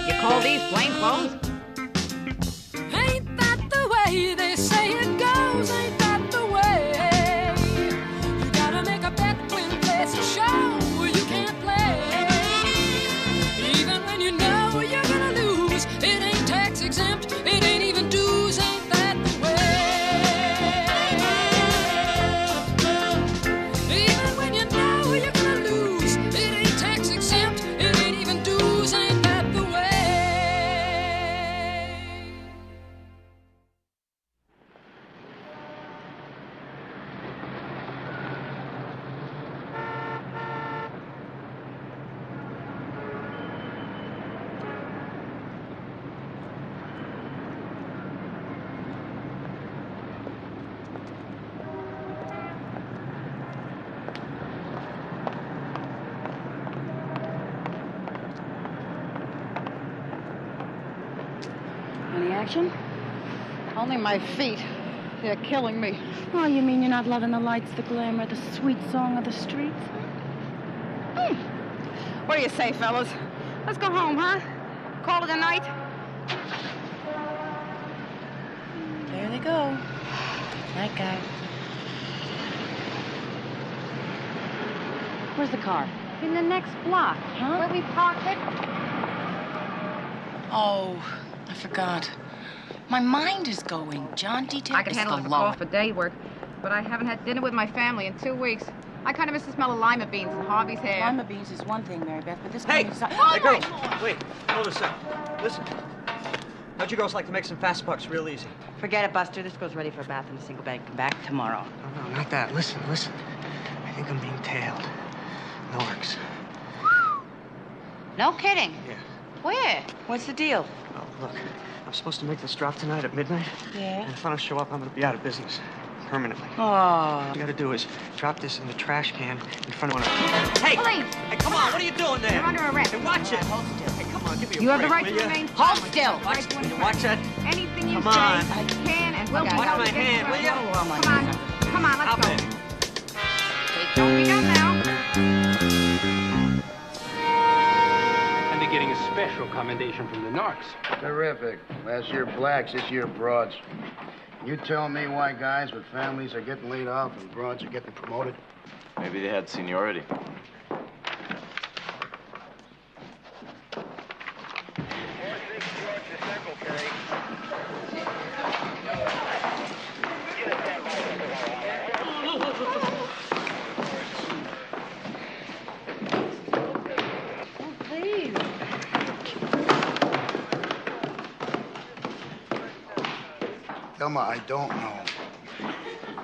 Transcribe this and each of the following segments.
You call these plain clothes? Ain't that the way they say it goes? Ain't that the way? You gotta make a bet when there's a show you can't play. Even when you know you're gonna lose, it ain't tax exempt, it ain't even dues. Ain't that the way? Even when you know you're gonna lose, it ain't tax exempt, it ain't even dues. Ain't that the way? Any action? Only my feet. They're killing me. Oh, you mean you're not loving the lights, the glamour, the sweet song of the streets? What do you say, fellas? Let's go home, huh? Call it a night? There they go. That guy. Where's the car? In the next block. Huh? Where we parked it. Oh, I forgot. My mind is going. John Detail I can is handle the it law. for day work, but I haven't had dinner with my family in 2 weeks. I kind of miss the smell of lima beans in Harvey's hair. Lima beans is one thing, Mary Beth, but this Hey! kind of... Hey, girls! Wait, hold a sec. Listen. Don't you girls like to make some fast bucks real easy? Forget it, Buster. This girl's ready for a bath in a single bag. Come back tomorrow. No, not that. Listen. I think I'm being tailed. Norks. No kidding. Yeah. Where? What's the deal? Oh, look. I'm supposed to make this drop tonight at midnight. Yeah? And if I don't show up, I'm going to be out of business. Permanently. Oh. All you got to do is drop this in the trash can in front of one of... Hey! Police! Hey, come on! What are you doing there? You're under arrest. Hey, watch it! Hold still. Hey, come on, give me a You have the break, right will to ya? remain Hold silent. still. The right to Will you infringe. watch that? Anything you Come say, on. I can and will be Watch held my against hand, you. will ya? Come on. Come on, let's Up go. it. It don't be done now. And they're getting a special commendation from the Narcs. Terrific. Last year blacks, this year broads. You tell me why guys with families are getting laid off and broads are getting promoted? Maybe they had seniority. Thelma, I don't know.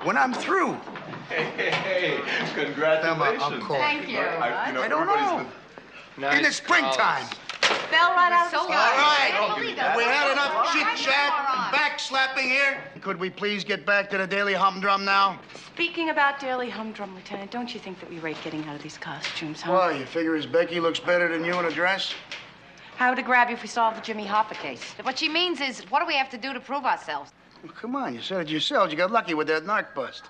When I'm through. Hey, congratulations. Thelma, of course. Thank you. I don't know. In the springtime. Fell right out of the All sky. right. Have we had enough chit-chat and back-slapping here? Could we please get back to the daily humdrum now? Speaking about daily humdrum, Lieutenant, don't you think that we rate getting out of these costumes, huh? Why, you figure as Becky looks better than you in a dress? How would it grab you if we solved the Jimmy Hoffa case? What she means is, what do we have to do to prove ourselves? Well, come on, you said it yourselves. You got lucky with that narc bust.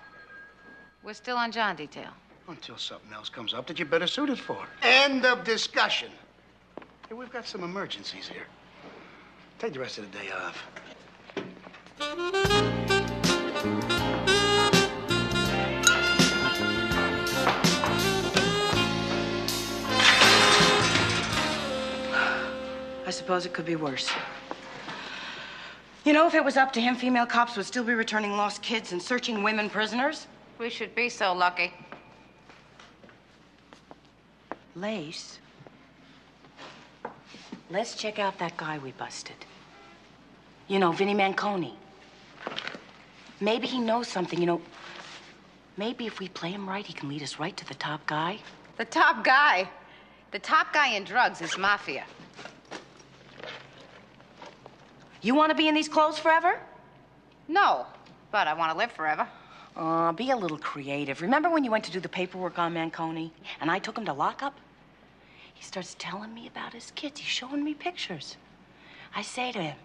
We're still on John Detail. Until something else comes up that you're better suited for. End of discussion. Hey, we've got some emergencies here. Take the rest of the day off. I suppose it could be worse. You know, if it was up to him, female cops would still be returning lost kids and searching women prisoners. We should be so lucky. Lace, let's check out that guy we busted. You know, Vinnie Manconi. Maybe he knows something, you know. Maybe if we play him right, he can lead us right to the top guy. The top guy? The top guy in drugs is mafia. You want to be in these clothes forever? No, but I want to live forever. Be a little creative. Remember when you went to do the paperwork on Manconi and I took him to lockup? He starts telling me about his kids. He's showing me pictures. I say to him,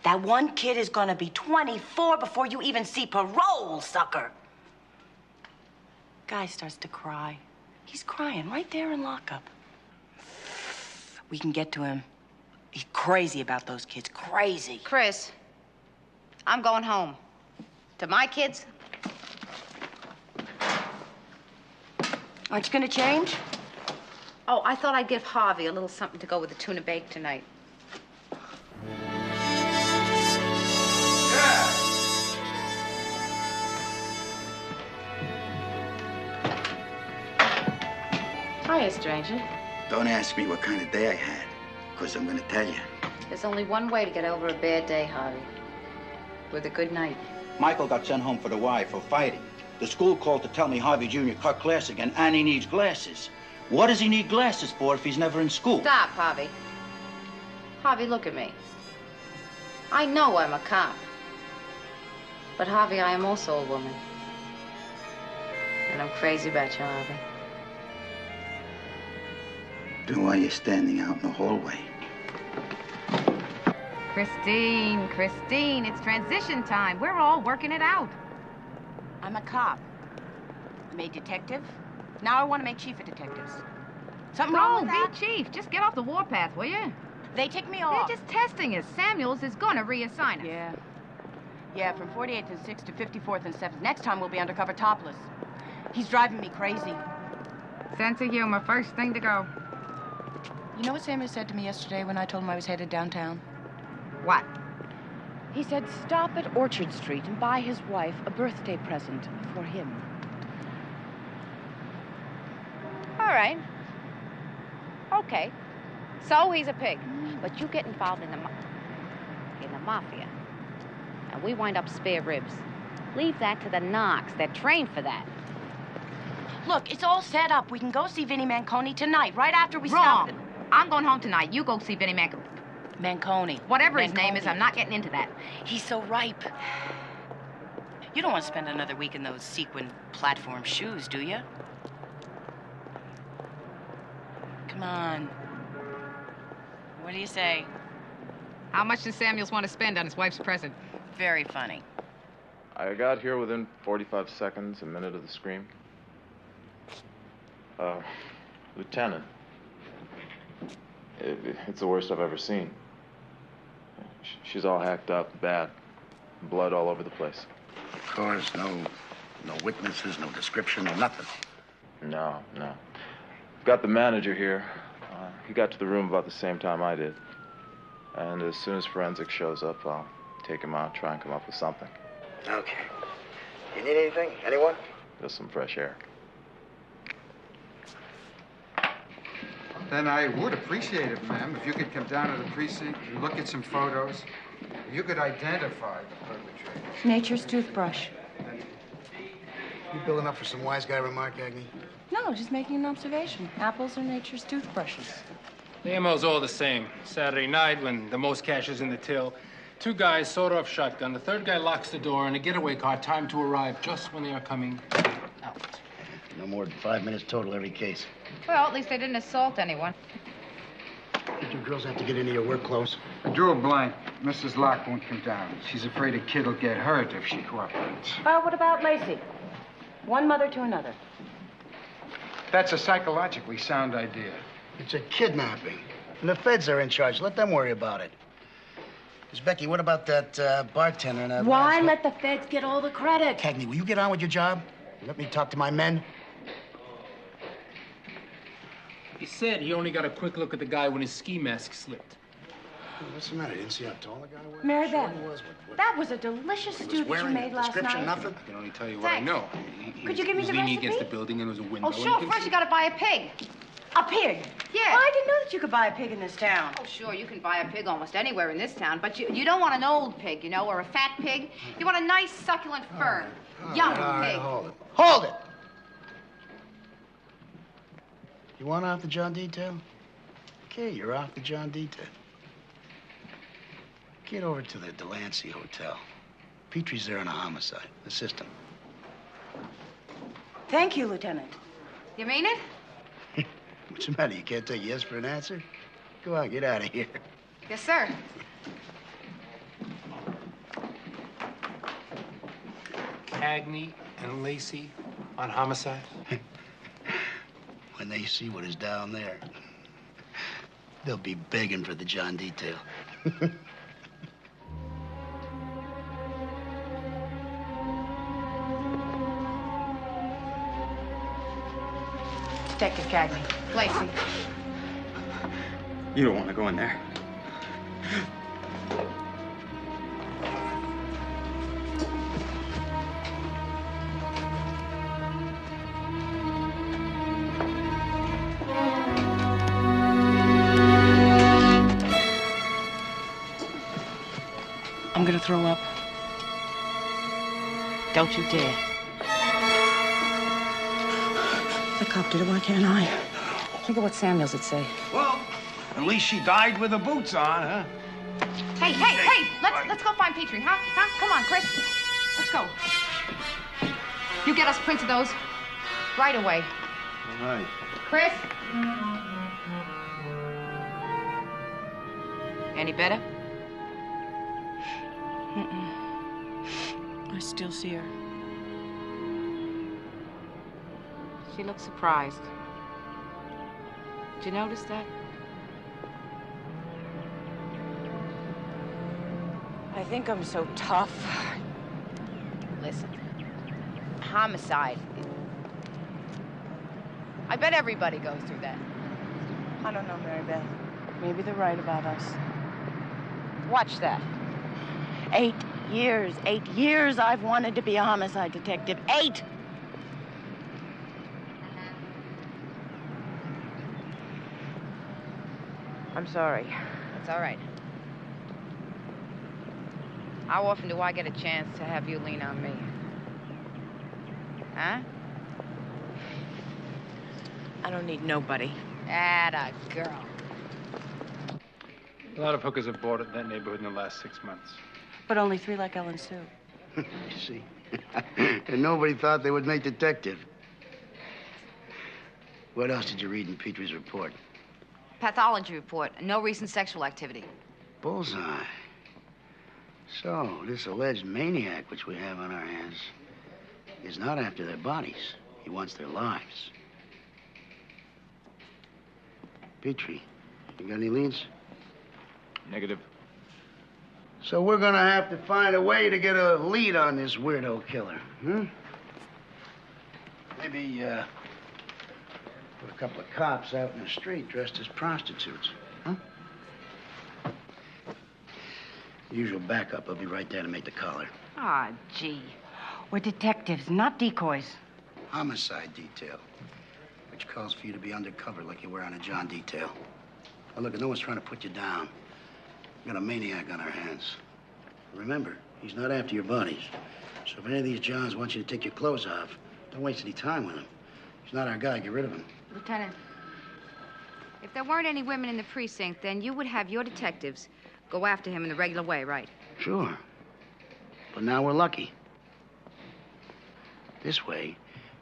that one kid is gonna be 24 before you even see parole, sucker. Guy starts to cry. He's crying right there in lockup. We can get to him He's crazy about those kids, crazy. Chris, I'm going home. To my kids. Aren't you gonna change? Oh, I thought I'd give Harvey a little something to go with the tuna bake tonight. Hiya, stranger. Don't ask me what kind of day I had, because I'm going to tell you. There's only one way to get over a bad day, Harvey. With a good night. Michael got sent home for the Y for fighting. The school called to tell me Harvey Jr. cut class again, and he needs glasses. What does he need glasses for if he's never in school? Stop, Harvey. Harvey, look at me. I know I'm a cop. But, Harvey, I am also a woman. And I'm crazy about you, Harvey. Then why are you standing out in the hallway? Christine, it's transition time. We're all working it out. I'm a cop. I made detective. Now I want to make chief of detectives. Something wrong with that? Be chief. Just get off the warpath, will you? They tick me off. They're just testing us. Samuels is gonna reassign us. Yeah. Yeah, from 48th and 6th to 54th and 7th. Next time we'll be undercover topless. He's driving me crazy. Sense of humor, first thing to go. You know what Samuel said to me yesterday when I told him I was headed downtown? What? He said stop at Orchard Street and buy his wife a birthday present for him. All right. Okay. So he's a pig. But you get involved in the mafia. And we wind up spare ribs. Leave that to the Knox. They're trained for that. Look, it's all set up. We can go see Vinnie Manconi tonight, right after we Wrong. stop at the... I'm going home tonight. You go see Vinnie Manconi. Whatever his name is, I'm not getting into that. He's so ripe. You don't want to spend another week in those sequin platform shoes, do you? Come on. What do you say? How much does Samuels want to spend on his wife's present? Very funny. I got here within 45 seconds, a minute of the scream. Lieutenant. It's the worst I've ever seen. She's all hacked up, bad. Blood all over the place. Of course, no witnesses, no description, no nothing. No. Got the manager here. He got to the room about the same time I did. And as soon as forensics shows up, I'll take him out, try and come up with something. Okay. You need anything? Anyone? Just some fresh air. Then I would appreciate it, ma'am, if you could come down to the precinct and look at some photos. If you could identify the perpetrators. Nature's toothbrush. You building up for some wise guy remark, Cagney? No, just making an observation. Apples are nature's toothbrushes. The MO's all the same. Saturday night, when the most cash is in the till, two guys sawed off shotgun. The third guy locks the door, and a getaway car timed to arrive just when they are coming out. No more than 5 minutes total every case. Well, at least they didn't assault anyone. Did you girls have to get into your work clothes? I drew a blank. Mrs. Locke won't come down. She's afraid a kid will get hurt if she cooperates. Well, what about Lacey? One mother to another. That's a psychologically sound idea. It's a kidnapping. And the feds are in charge. Let them worry about it. Miss Becky, what about that bartender and that... Why let the feds get all the credit? Cagney, will you get on with your job? Let me talk to my men. He said he only got a quick look at the guy when his ski mask slipped. What's the matter? You didn't see how tall the guy was? Mary Sure Beth, he was. that was a delicious He stew was that you wearing made a last description, night. nothing? I can only tell you what I Thanks. know. Could you give me He was the leaning recipe? against the building and there was a window. Oh, sure. First, you gotta buy a pig. A pig? Yeah. Well, I didn't know that you could buy a pig in this town. Oh, sure, you can buy a pig almost anywhere in this town, but you don't want an old pig, you know, or a fat pig. You want a nice, succulent, firm, young pig. Hold it. Hold it! You want off the John detail? Okay, you're off the John detail. Get over to the Delancey Hotel. Petrie's there on a homicide. Assist him. Thank you, Lieutenant. You mean it? What's the matter? You can't take yes for an answer? Go on, get out of here. Yes, sir. Cagney and Lacey on homicide? When they see what is down there. They'll be begging for the John detail. Detective Cagney. Lacey. You don't want to go in there. I'm gonna throw up. Don't you dare. The cop did it, why can't I? Think of what Samuels would say. Well, at least she died with the boots on, huh? Hey, let's go find Petrie, huh? Come on, Chris. Let's go. You get us prints of those right away. All right. Chris? Any better? I still see her. She looks surprised. Did you notice that? I think I'm so tough. Listen, homicide. I bet everybody goes through that. I don't know, Mary Beth. Maybe they're right about us. Watch that. 8 years. 8 years I've wanted to be a homicide detective. 8! I'm sorry. It's all right. How often do I get a chance to have you lean on me? Huh? I don't need nobody. Atta girl. A lot of hookers have bought it in that neighborhood in the last 6 months. But only 3 like Ellen Sue. You see? And nobody thought they would make detective. What else did you read in Petrie's report? Pathology report. No recent sexual activity. Bullseye. So, this alleged maniac which we have on our hands is not after their bodies. He wants their lives. Petrie, you got any leads? Negative. So we're gonna have to find a way to get a lead on this weirdo killer, huh? Maybe, put a couple of cops out in the street dressed as prostitutes, huh? The usual backup will be right there to make the collar. Ah, gee. We're detectives, not decoys. Homicide detail, which calls for you to be undercover like you were on a John detail. Now, look, no one's trying to put you down. We've got a maniac on our hands. Remember, he's not after your bodies. So if any of these Johns want you to take your clothes off, don't waste any time with him. He's not our guy. Get rid of him. Lieutenant, if there weren't any women in the precinct, then you would have your detectives go after him in the regular way, right? Sure. But now we're lucky. This way,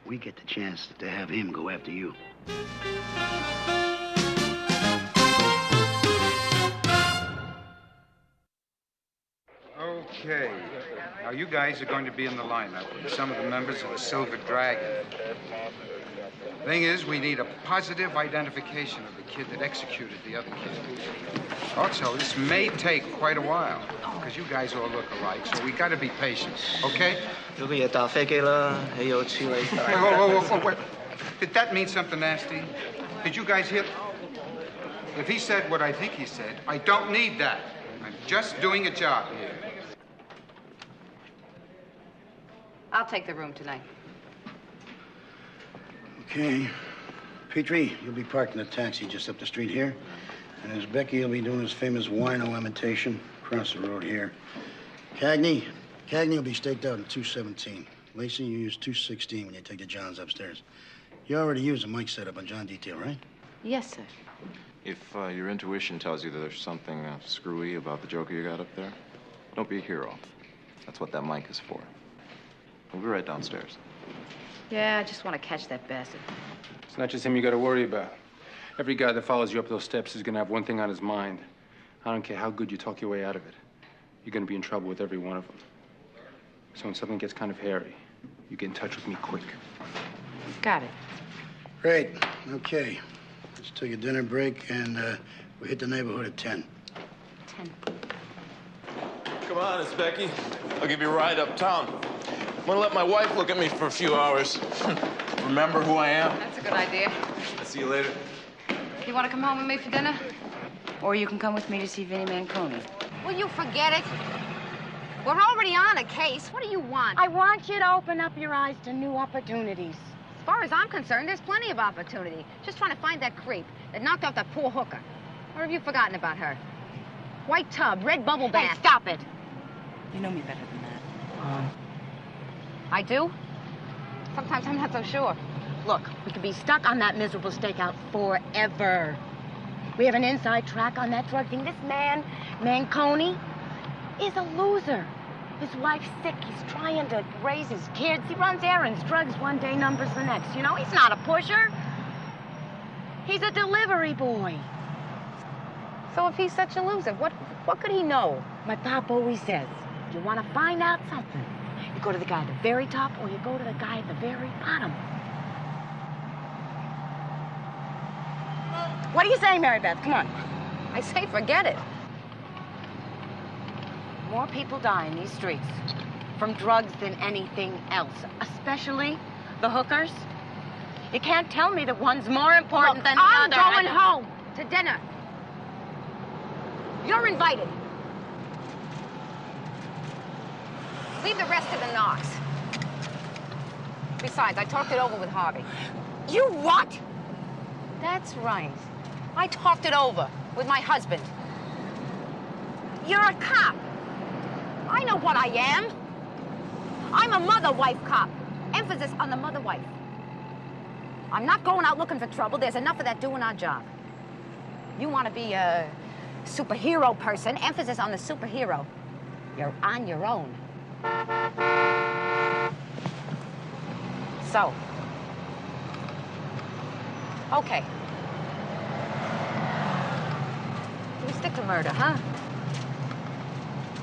we get the chance to have him go after you. Okay. Now, you guys are going to be in the lineup with some of the members of the Silver Dragon. Thing is, we need a positive identification of the kid that executed the other kid. Also, this may take quite a while, because you guys all look alike, so we got to be patient, okay? Whoa, wait. Did that mean something nasty? Did you guys hear? If he said what I think he said, I don't need that. I'm just doing a job here. I'll take the room tonight. Okay. Petrie, you'll be parked in a taxi just up the street here. And as Becky, you'll be doing his famous wino imitation across the road here. Cagney will be staked out in 217. Lacey, you use 216 when you take the Johns upstairs. You already used a mic setup on John Detail, right? Yes, sir. If your intuition tells you that there's something screwy about the joker you got up there, don't be a hero. That's what that mic is for. We'll be right downstairs. Yeah, I just want to catch that bastard. It's not just him you got to worry about. Every guy that follows you up those steps is going to have one thing on his mind. I don't care how good you talk your way out of it. You're going to be in trouble with every one of them. So when something gets kind of hairy, you get in touch with me quick. Got it. Great. Okay. Let's take a dinner break, and We hit the neighborhood at 10. 10. Come on, it's Becky. I'll give you a ride uptown. I'm gonna let my wife look at me for a few hours. Remember who I am? That's a good idea. I'll see you later. You want to come home with me for dinner? Or you can come with me to see Vinnie Manconi. Will you forget it? We're already on a case. What do you want? I want you to open up your eyes to new opportunities. As far as I'm concerned, there's plenty of opportunity. Just trying to find that creep that knocked off that poor hooker. Or have you forgotten about her? White tub, red bubble bath. Hey, stop it. You know me better than that. I do? Sometimes I'm not so sure. Look, we could be stuck on that miserable stakeout forever. We have an inside track on that drug thing. This man, Manconi, is a loser. His wife's sick. He's trying to raise his kids. He runs errands, drugs one day, numbers the next. You know, he's not a pusher. He's a delivery boy. So if he's such a loser, what could he know? My pop always says, you want to find out something, you go to the guy at the very top or you go to the guy at the very bottom. What do you say, Mary Beth? Come on. I say forget it. More people die in these streets from drugs than anything else, especially the hookers. You can't tell me that one's more important than the other. I'm going home to dinner. You're invited. Leave the rest to the Knox. Besides, I talked it over with Harvey. You what? That's right. I talked it over with my husband. You're a cop. I know what I am. I'm a mother-wife cop. Emphasis on the mother-wife. I'm not going out looking for trouble. There's enough of that doing our job. You want to be a superhero person, emphasis on the superhero. You're on your own. So. Okay. We stick to murder, huh?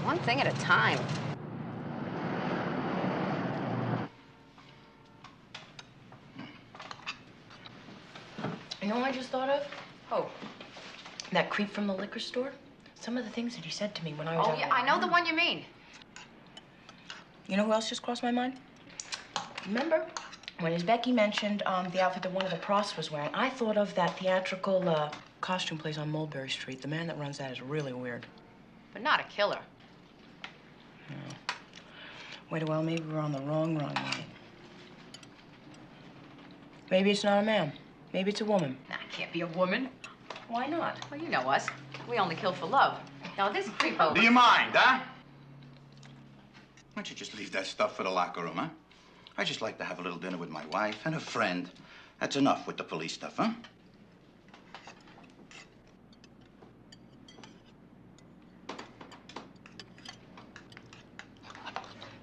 One thing at a time. You know what I just thought of? Oh. That creep from the liquor store? Some of the things that he said to me when I was out. Oh, yeah, I know the one you mean. You know who else just crossed my mind? Remember when his Becky mentioned the outfit that one of the profs was wearing? I thought of that theatrical costume place on Mulberry Street. The man that runs that is really weird. But not a killer. No. Wait a while, maybe we're on the wrong run. Maybe it's not a man. Maybe it's a woman. Nah, it can't be a woman. Why not? Well, you know us. We only kill for love. Now, this creep over... Do you mind, huh? Why don't you just leave that stuff for the locker room, huh? I just like to have a little dinner with my wife and a friend. That's enough with the police stuff, huh?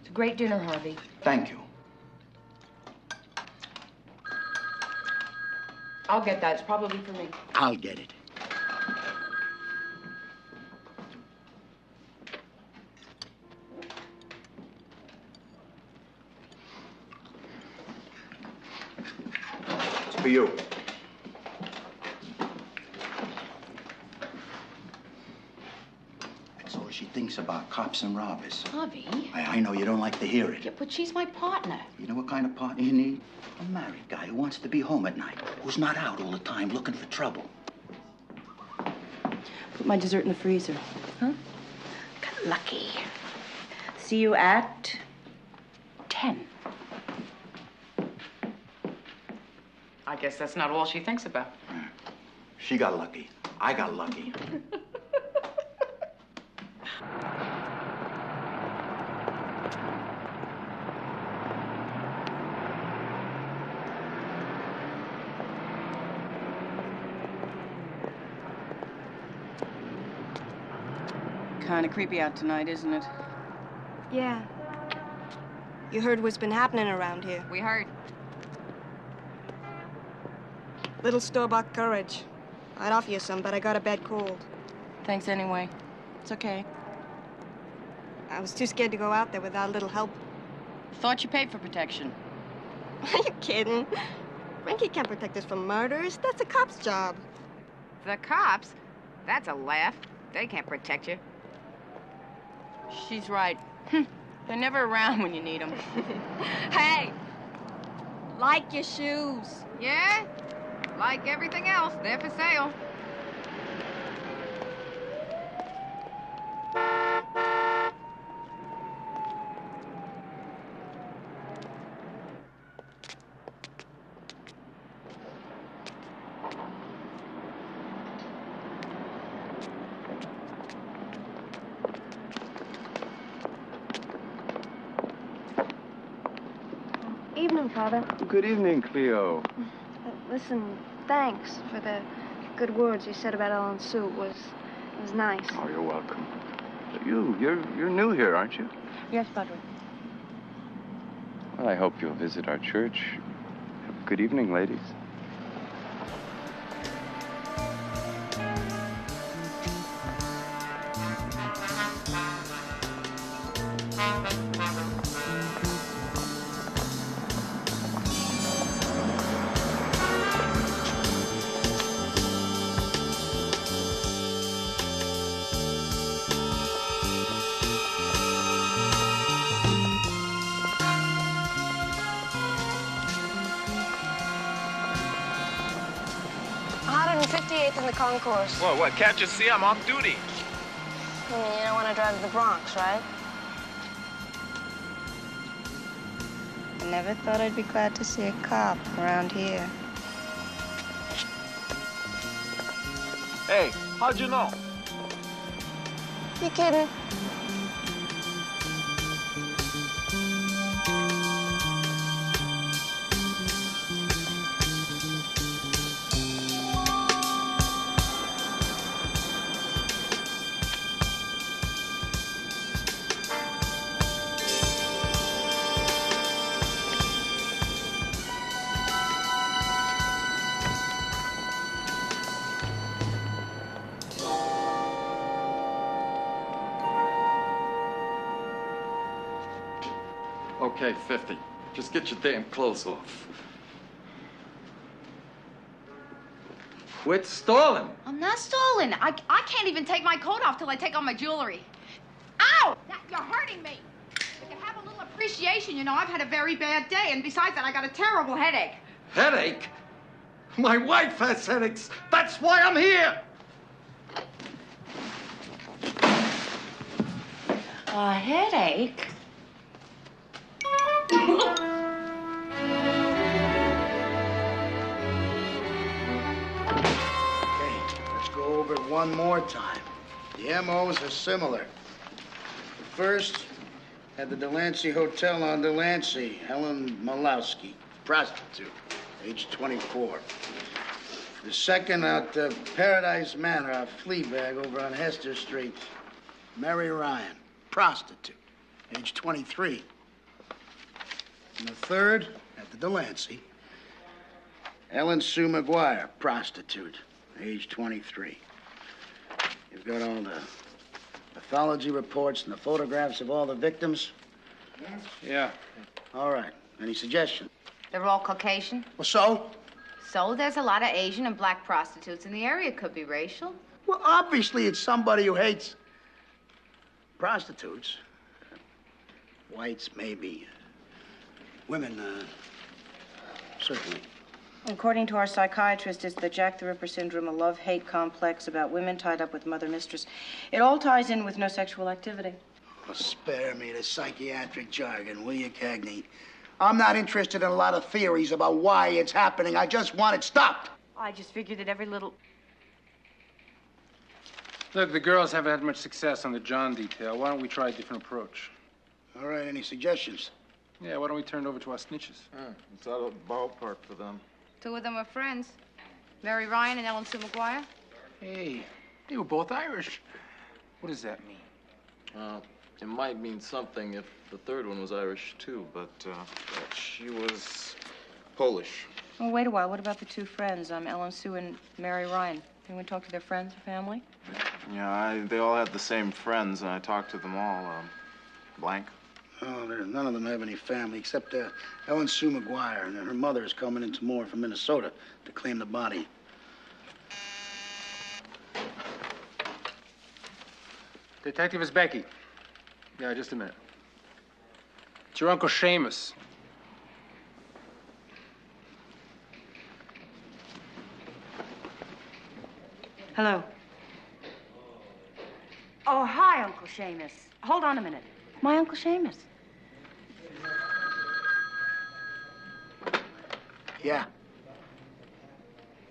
It's a great dinner, Harvey. Thank you. I'll get that. It's probably for me. I'll get it. It's for you. That's all she thinks about, cops and robbers. Harvey? I know you don't like to hear it. Yeah, but she's my partner. You know what kind of partner you need? A married guy who wants to be home at night, who's not out all the time looking for trouble. Put my dessert in the freezer. Huh? Got lucky. See you at 10. I guess that's not all she thinks about. She got lucky. I got lucky. Kind of creepy out tonight, isn't it? Yeah. You heard what's been happening around here. We heard. Little store-bought courage. I'd offer you some, but I got a bad cold. Thanks anyway. It's okay. I was too scared to go out there without a little help. Thought you paid for protection. Are you kidding? Frankie can't protect us from murders. That's a cop's job. The cops? That's a laugh. They can't protect you. She's right. They're never around when you need them. Hey! Like your shoes. Yeah? Like everything else, they're for sale. Evening, Father. Good evening, Cleo. Listen, thanks for the good words you said about Ellen Sue. It was nice. Oh, you're welcome. You're new here, aren't you? Yes, Padre. Well, I hope you'll visit our church. Good evening, ladies. In the concourse. Whoa, what? Can't you see I'm off duty? I mean, you don't want to drive to the Bronx, right? I never thought I'd be glad to see a cop around here. Hey, how'd you know? You kidding? Okay, 50. Just get your damn clothes off. Quit stalling. I'm not stalling. I can't even take my coat off till I take off my jewelry. Ow! You're hurting me. You can have a little appreciation, you know. I've had a very bad day, and besides that, I got a terrible headache. Headache? My wife has headaches. That's why I'm here. A headache? Let's go over it one more time. The MOs are similar. First, at the Delancey Hotel on Delancey, Helen Malowski, prostitute, age 24. The second, out Paradise Manor, a flea bag over on Hester Street, Mary Ryan, prostitute, age 23. And the third, at the Delancey, Ellen Sue McGuire, prostitute, age 23. You've got all the pathology reports and the photographs of all the victims? Yeah. All right. Any suggestions? They're all Caucasian. Well, so? So there's a lot of Asian and black prostitutes in the area. Could be racial. Well, obviously it's somebody who hates prostitutes. Whites, maybe. Women, certainly. According to our psychiatrist, it's the Jack the Ripper syndrome, a love-hate complex about women tied up with mother-mistress. It all ties in with no sexual activity. Oh, spare me the psychiatric jargon, will you, Cagney? I'm not interested in a lot of theories about why it's happening. I just want it stopped. I just figured that every little... Look, the girls haven't had much success on the John detail. Why don't we try a different approach? All right, any suggestions? Yeah, why don't we turn it over to our snitches? It's out of the ballpark for them. Two of them are friends. Mary Ryan and Ellen Sue McGuire. Hey, they were both Irish. What does that mean? It might mean something if the third one was Irish, too, but she was Polish. Oh, wait a while. What about the two friends, Ellen Sue and Mary Ryan? Anyone talk to their friends or family? Yeah, they all had the same friends, and I talked to them all. Blank. Oh, none of them have any family except Ellen Sue McGuire, and her mother is coming in tomorrow from Minnesota to claim the body. Detective is Becky. Yeah, just a minute. It's your Uncle Seamus. Hello. Oh, hi, Uncle Seamus. Hold on a minute. My Uncle Seamus. Yeah.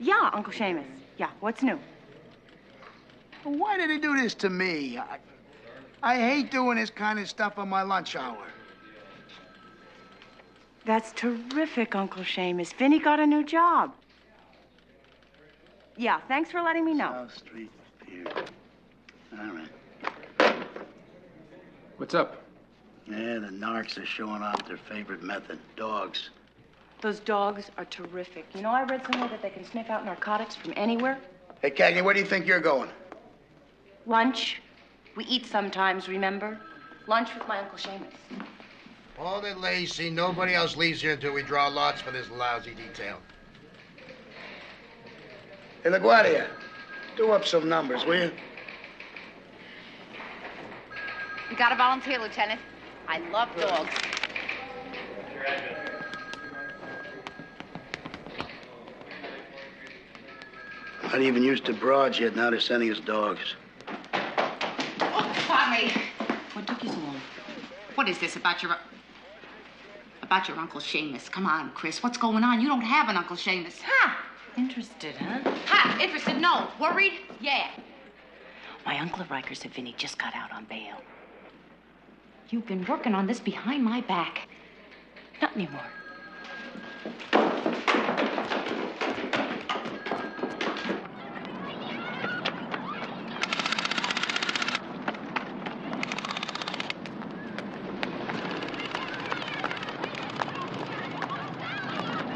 Yeah, Uncle Seamus. Yeah, what's new? Why did he do this to me? I hate doing this kind of stuff on my lunch hour. That's terrific, Uncle Seamus. Vinny got a new job. Yeah, thanks for letting me know. South Street Pier. All right. What's up? Yeah, the narcs are showing off their favorite method, dogs. Those dogs are terrific. You know, I read somewhere that they can sniff out narcotics from anywhere. Hey, Cagney, where do you think you're going? Lunch. We eat sometimes, remember? Lunch with my Uncle Seamus. Hold it, Lacey. Nobody else leaves here until we draw lots for this lousy detail. Hey, LaGuardia, do up some numbers, will you? You gotta volunteer, Lieutenant. I love dogs. Not even used to broads yet. Now they're sending us dogs. Oh, Tommy. What took you so long? What is this about your Uncle Seamus? Come on, Chris. What's going on? You don't have an Uncle Seamus. Ha! Interested, huh? Ha! Interested? No. Worried? Yeah. My uncle at Rikers said Vinny just got out on bail. You've been working on this behind my back. Not anymore.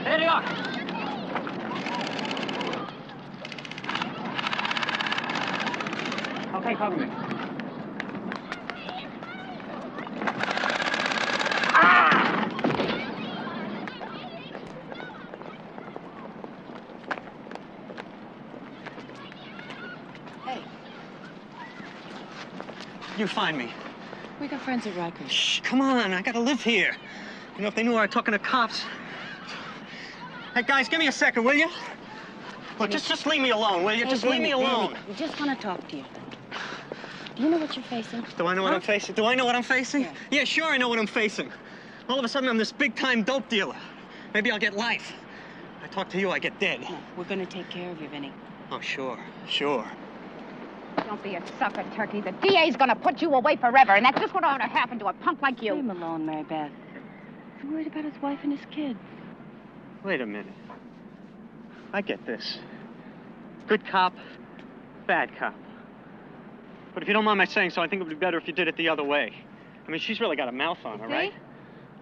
There they are. Okay, cover me. Hey, You find me. we got friends at Rikers. Shh, come on. I gotta live here. You know, if they knew I was talking to cops. Hey, guys, give me a second, will you? Look, just leave me alone, will you? Hey, Just leave me Vinny, alone. Vinny, we just want to talk to you. Do you know what you're facing? Do I know what I'm facing? Do I know what I'm facing? Yeah. Yeah, sure I know what I'm facing. All of a sudden, I'm this big-time dope dealer. Maybe I'll get life. I talk to you, I get dead. No, we're going to take care of you, Vinny. Oh, sure, sure. Don't be a sucker, Turkey. The DA's gonna put you away forever, and that's just what ought to happen to a punk like you. Leave him alone, Mary Beth. He's worried about his wife and his kids. Wait a minute. I get this. Good cop, bad cop. But if you don't mind my saying so, I think it would be better if you did it the other way. I mean, she's really got a mouth on her, right?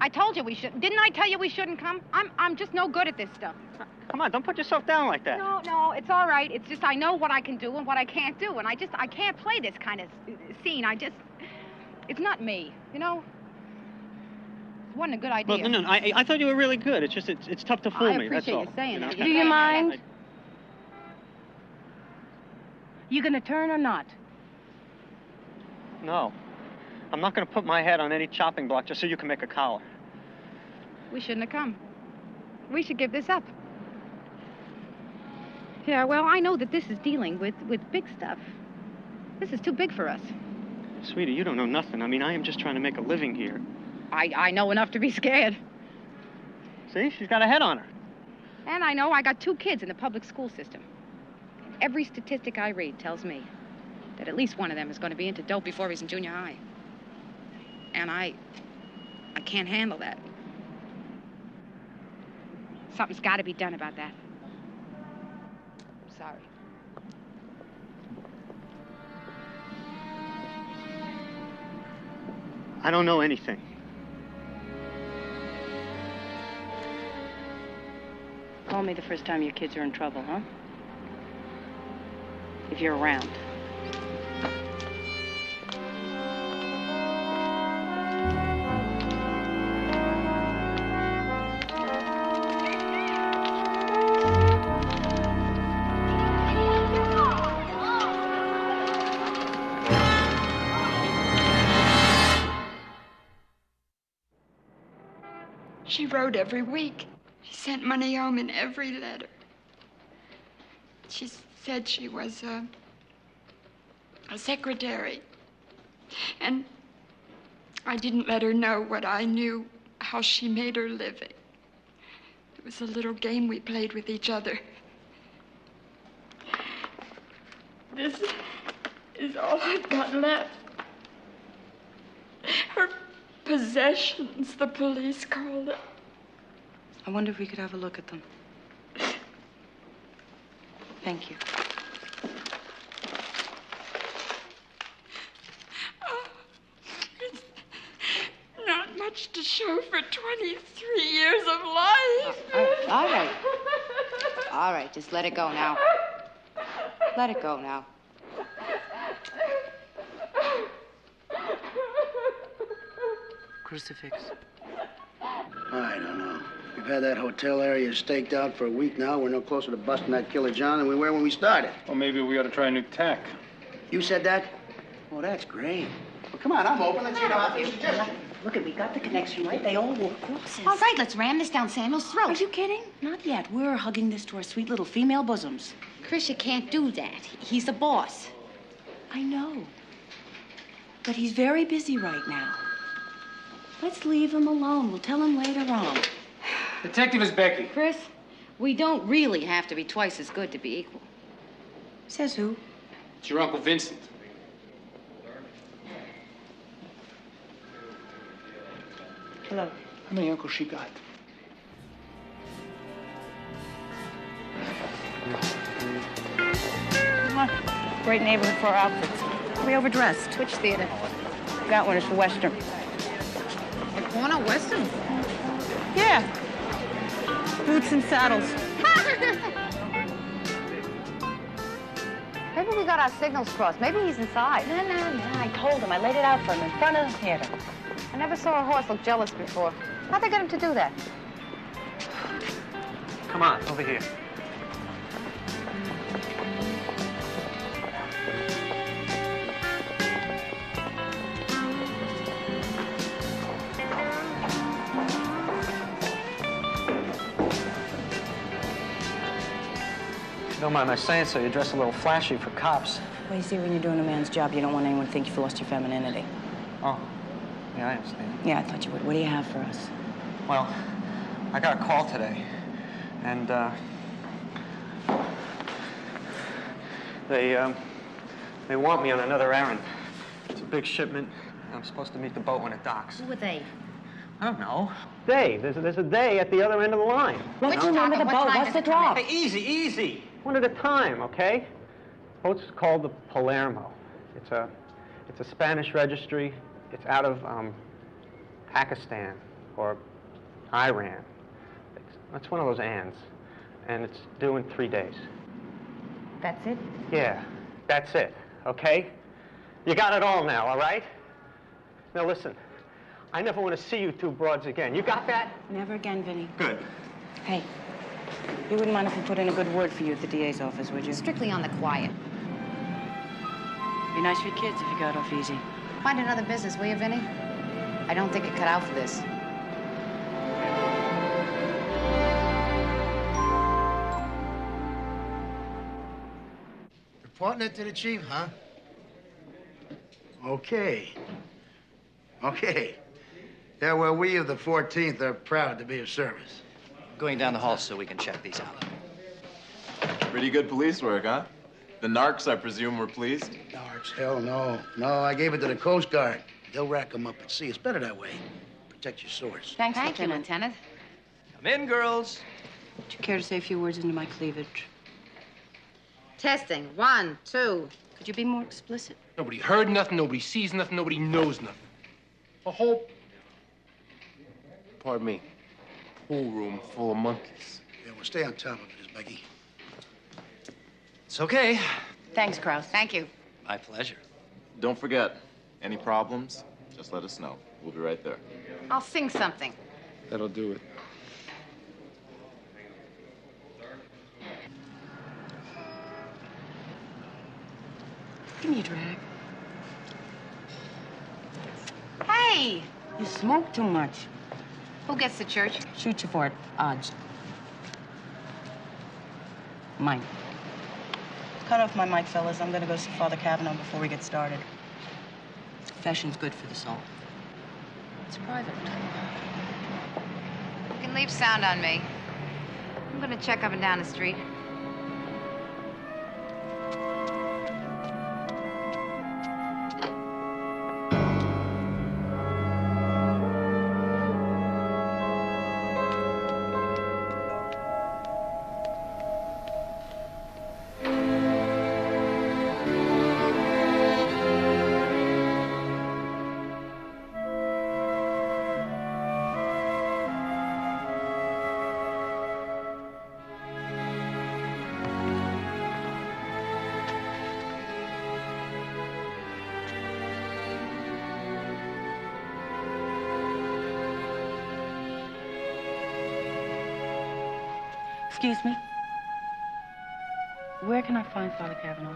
I told you we shouldn't. Didn't I tell you we shouldn't come? I'm just no good at this stuff. Come on, don't put yourself down like that. No, it's all right. It's just I know what I can do and what I can't do, and I can't play this kind of scene. It's not me, you know? It wasn't a good idea. Well, no, I thought you were really good. It's just, it's tough to fool me, that's all. I appreciate you saying that. Do you mind? You gonna turn or not? No. I'm not going to put my head on any chopping block just so you can make a collar. We shouldn't have come. We should give this up. Yeah, well, I know that this is dealing with big stuff. This is too big for us. Sweetie, you don't know nothing. I mean, I am just trying to make a living here. I know enough to be scared. See? She's got a head on her. And I know I got 2 kids in the public school system. Every statistic I read tells me that at least one of them is going to be into dope before he's in junior high. And I can't handle that. Something's got to be done about that. Sorry. I don't know anything. Call me the first time your kids are in trouble, huh? If you're around. She wrote every week. She sent money home in every letter. She said she was a secretary. And I didn't let her know what I knew, how she made her living. It was a little game we played with each other. This is all I've got left. Her possessions, the police called it. I wonder if we could have a look at them. Thank you. It's not much to show for 23 years of life. All right. All right, just let it go now. Let it go now. Crucifix. I don't know. We've had that hotel area staked out for a week now. We're no closer to busting that killer John than we were when we started. Well, maybe we ought to try a new tack. You said that? Oh, that's great. Well, come on, I'm open. Let's get off here. Look, we got the connection right. They all wore crosses. All right, let's ram this down Samuel's throat. Are you kidding? Not yet. We're hugging this to our sweet little female bosoms. Chris, you can't do that. He's the boss. I know. But he's very busy right now. Let's leave him alone. We'll tell him later on. Detective is Becky. Chris, we don't really have to be twice as good to be equal. Says who? It's your Uncle Vincent. Hello. How many uncles she got? Great neighborhood for our outfits. We overdressed. Which theater? That one is for Western. The corner Western? Yeah. Boots and saddles. Maybe we got our signals crossed. Maybe he's inside. No. I told him. I laid it out for him in front of the theater. I never saw a horse look jealous before. How'd they get him to do that? Come on, over here. Don't mind my saying so, you dress a little flashy for cops. Well, you see, when you're doing a man's job, you don't want anyone to think you've lost your femininity. Oh, yeah, I understand. Yeah, I thought you would. What do you have for us? Well, I got a call today, and, they want me on another errand. It's a big shipment. I'm supposed to meet the boat when it docks. Who are they? I don't know. Day. There's a day at the other end of the line. What's the name of the boat? What's the drop? Hey, easy. One at a time, okay? Boat's called the Palermo. It's a Spanish registry. It's out of Pakistan or Iran. That's one of those ands, and it's due in 3 days. That's it? Yeah, that's it. Okay? You got it all now, all right? Now listen. I never want to see you two broads again. You got that? Never again, Vinny. Good. Hey, you wouldn't mind if we put in a good word for you at the DA's office, would you? Strictly on the quiet. Be nice for your kids if you got off easy. Find another business, will you, Vinny? I don't think you're cut out for this. Reporting it to the chief, huh? Okay. Yeah, well, we of the 14th are proud to be of service. Going down the hall so we can check these out. Pretty good police work, huh? The narcs, I presume, were pleased? Narcs? Hell no. No, I gave it to the Coast Guard. They'll rack them up at sea. It's better that way. Protect your source. Thank you, Lieutenant. Come in, girls. Would you care to say a few words into my cleavage? Testing. 1, 2. Could you be more explicit? Nobody heard nothing, nobody sees nothing, nobody knows nothing. A whole... Pardon me. Pool room full of monkeys. Yeah, well, stay on top of it, Becky. It's okay. Thanks, Krause. Thank you. My pleasure. Don't forget, any problems, just let us know. We'll be right there. I'll sing something. That'll do it. Give me a drag. Hey! You smoke too much. Who gets the church? Shoot you for it. Odds. Mine. Cut off my mic, fellas. I'm gonna go see Father Cagney before we get started. Confession's good for the soul. It's private. You can leave sound on me. I'm gonna check up and down the street. Excuse me. Where can I find Father Cagney?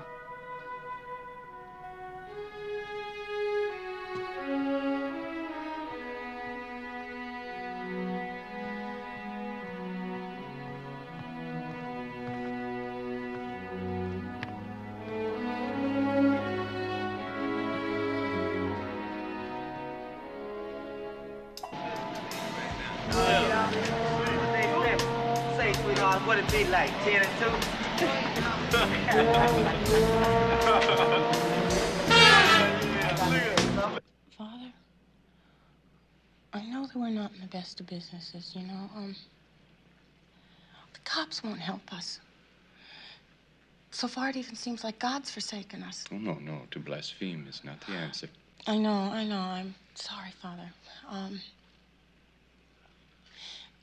What it be like, 10 and 2? Father, I know that we're not in the best of businesses, you know. The cops won't help us. So far, it even seems like God's forsaken us. Oh, no, no. To blaspheme is not the answer. I know. I'm sorry, Father.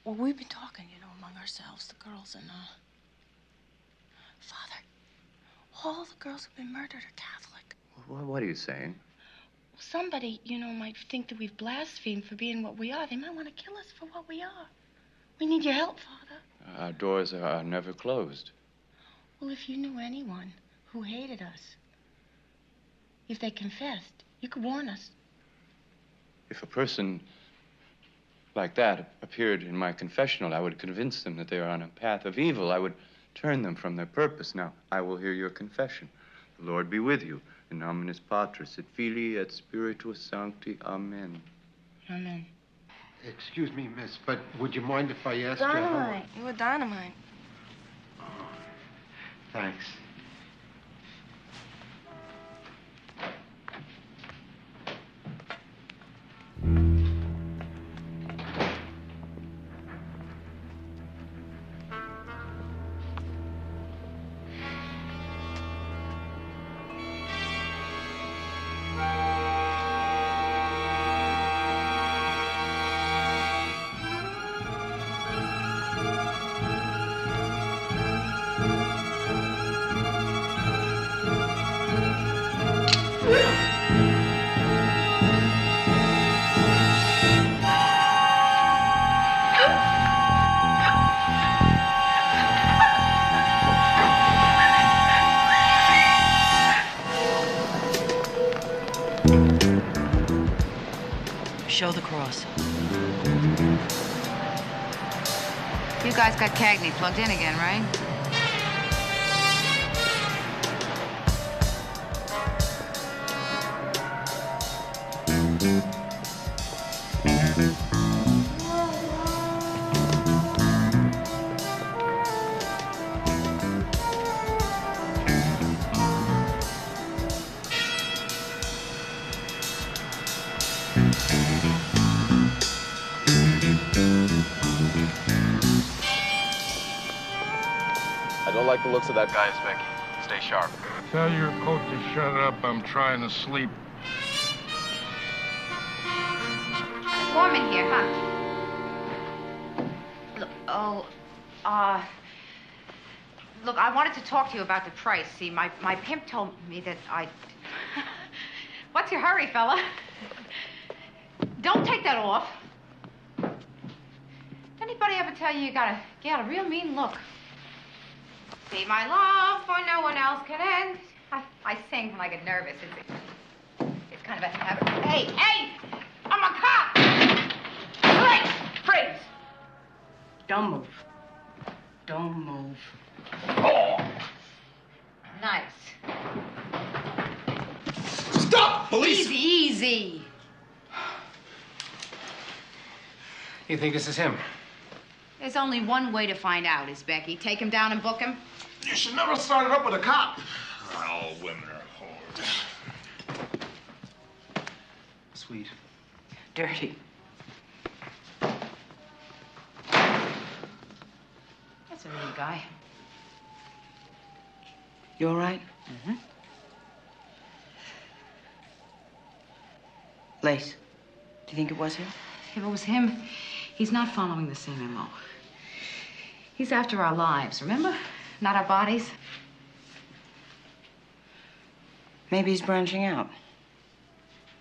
Well, we've been talking, you know, among ourselves, the girls, and, Father, all the girls who've been murdered are Catholic. What are you saying? Somebody, you know, might think that we've blasphemed for being what we are. They might want to kill us for what we are. We need your help, Father. Our doors are never closed. Well, if you knew anyone who hated us, if they confessed, you could warn us. If a person like that appeared in my confessional, I would convince them that they are on a path of evil. I would turn them from their purpose. Now, I will hear your confession. The Lord be with you. In nomine Patris et Filii et Spiritus Sancti. Amen. Amen. Excuse me, miss, but would you mind if I asked Dynamite. You were dynamite. Oh, thanks. Show the cross. You guys got Cagney plugged in again, right? I don't like the looks of that guy, Specky. Stay sharp. Tell your coat to shut up. I'm trying to sleep. It's warm in here, huh? Look, I wanted to talk to you about the price. See, my pimp told me that What's your hurry, fella? Don't take that off. Anybody ever tell you got a real mean look? See, my love for no one else can end. I sing when I get nervous. It's kind of a habit. Hey! I'm a cop! Hey! Freeze! Don't move. Don't move. Nice. Stop! Police! Easy, easy. You think this is him? There's only one way to find out, is Becky. Take him down and book him. You should never start it up with a cop. All women are whores. Sweet. Dirty. That's a real guy. You all right? Mm-hmm. Lace, do you think it was him? If it was him, he's not following the same MO. He's after our lives, remember? Not our bodies. Maybe he's branching out.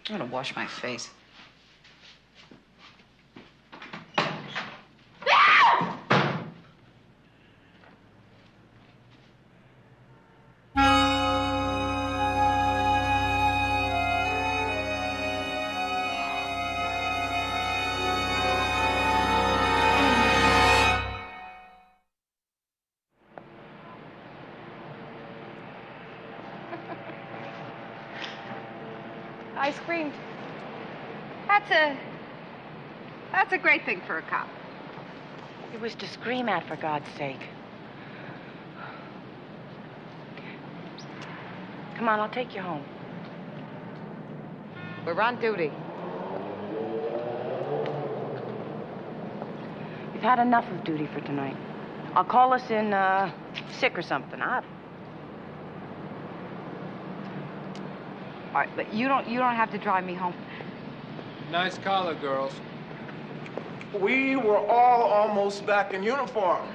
I'm gonna wash my face. I screamed. That's a great thing for a cop. It was to scream at, for God's sake. Come on, I'll take you home. We're on duty. We've had enough of duty for tonight. I'll call us in, sick or something. All right, but you don't have to drive me home. Nice collar, girls. We were all almost back in uniform.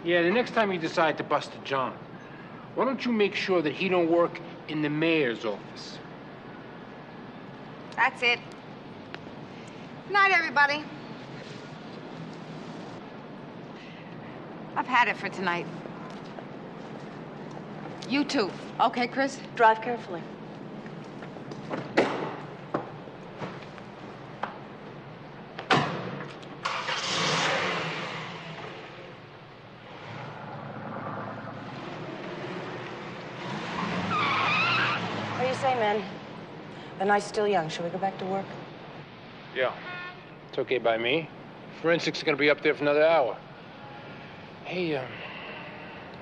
Yeah, the next time you decide to bust a John, why don't you make sure that he don't work in the mayor's office? That's it. Good night, everybody. I've had it for tonight. You too. Okay, Chris? Drive carefully. What do you say, men? The night's still young. Shall we go back to work? Yeah, it's okay by me. Forensics are gonna be up there for another hour. Hey,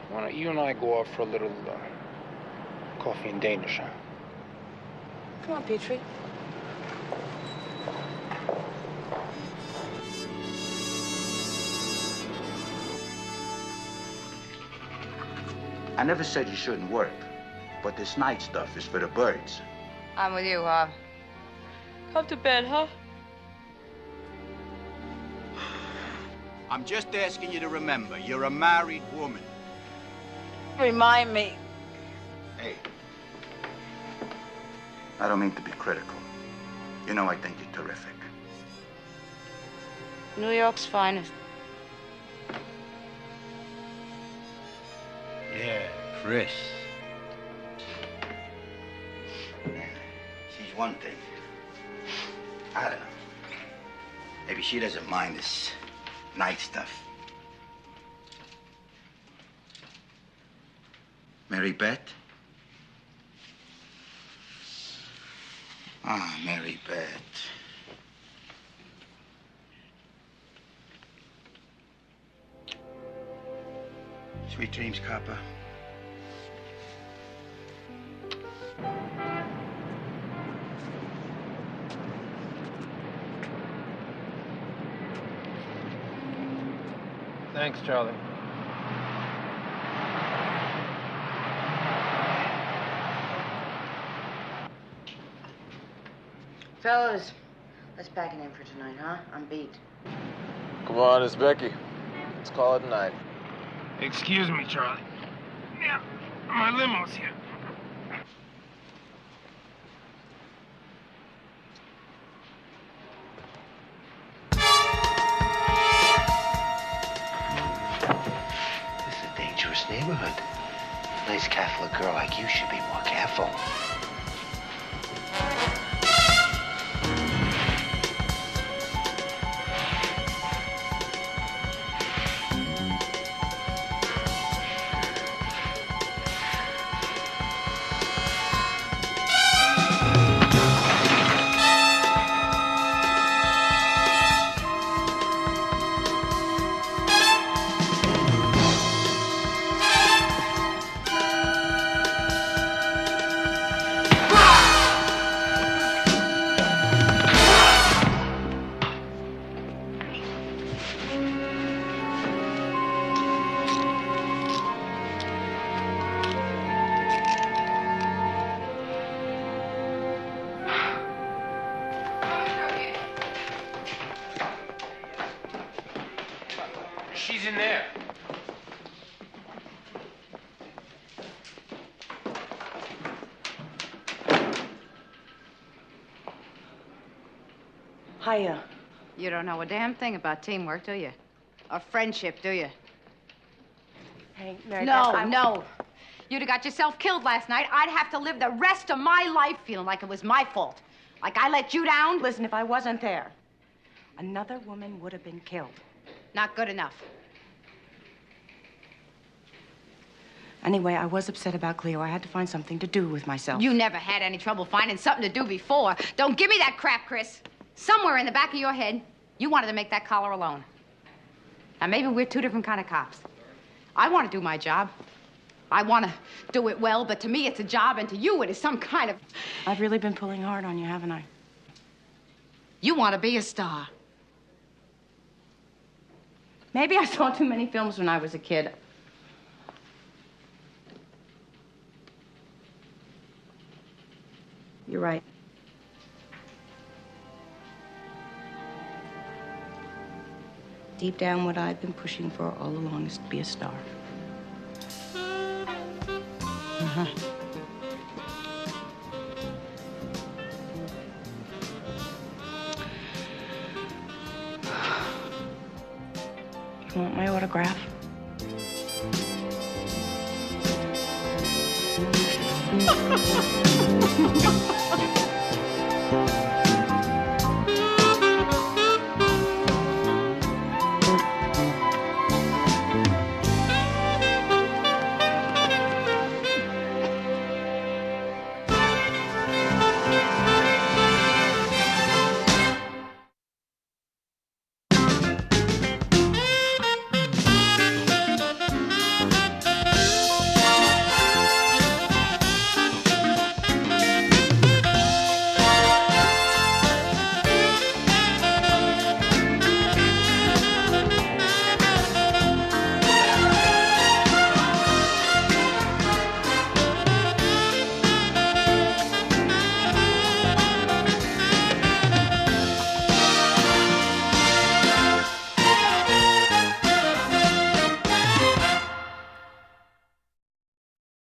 why don't you and I go out for a little coffee and Danish, huh? Come on, Petrie. I never said you shouldn't work, but this night stuff is for the birds. I'm with you, Hob. Come to bed, huh? I'm just asking you to remember, you're a married woman. Remind me. Hey, I don't mean to be critical. You know I think you're terrific. New York's finest. Yeah, Chris. She's one thing. I don't know. Maybe she doesn't mind this night stuff. Mary Beth? Ah, Mary Beth. Sweet dreams, copper. Thanks, Charlie. Fellas, let's pack it in for tonight, huh? I'm beat. Come on, it's Becky. Let's call it a night. Excuse me, Charlie. Yeah, my limo's here. This is a dangerous neighborhood. A nice Catholic girl like you should be more careful. She's in there. Hiya. You don't know a damn thing about teamwork, do you? Or friendship, do you? Hey, Mary No, Beth, no. You'd have got yourself killed last night. I'd have to live the rest of my life feeling like it was my fault. Like I let you down. Listen, if I wasn't there, another woman would have been killed. Not good enough. Anyway, I was upset about Cleo. I had to find something to do with myself. You never had any trouble finding something to do before. Don't give me that crap, Chris. Somewhere in the back of your head, you wanted to make that collar alone. Now, maybe we're two different kind of cops. I want to do my job. I want to do it well, but to me, it's a job, and to you, it is some kind of... I've really been pulling hard on you, haven't I? You want to be a star. Maybe I saw too many films when I was a kid. You're right. Deep down, what I've been pushing for all along is to be a star. Uh-huh. You want my autograph?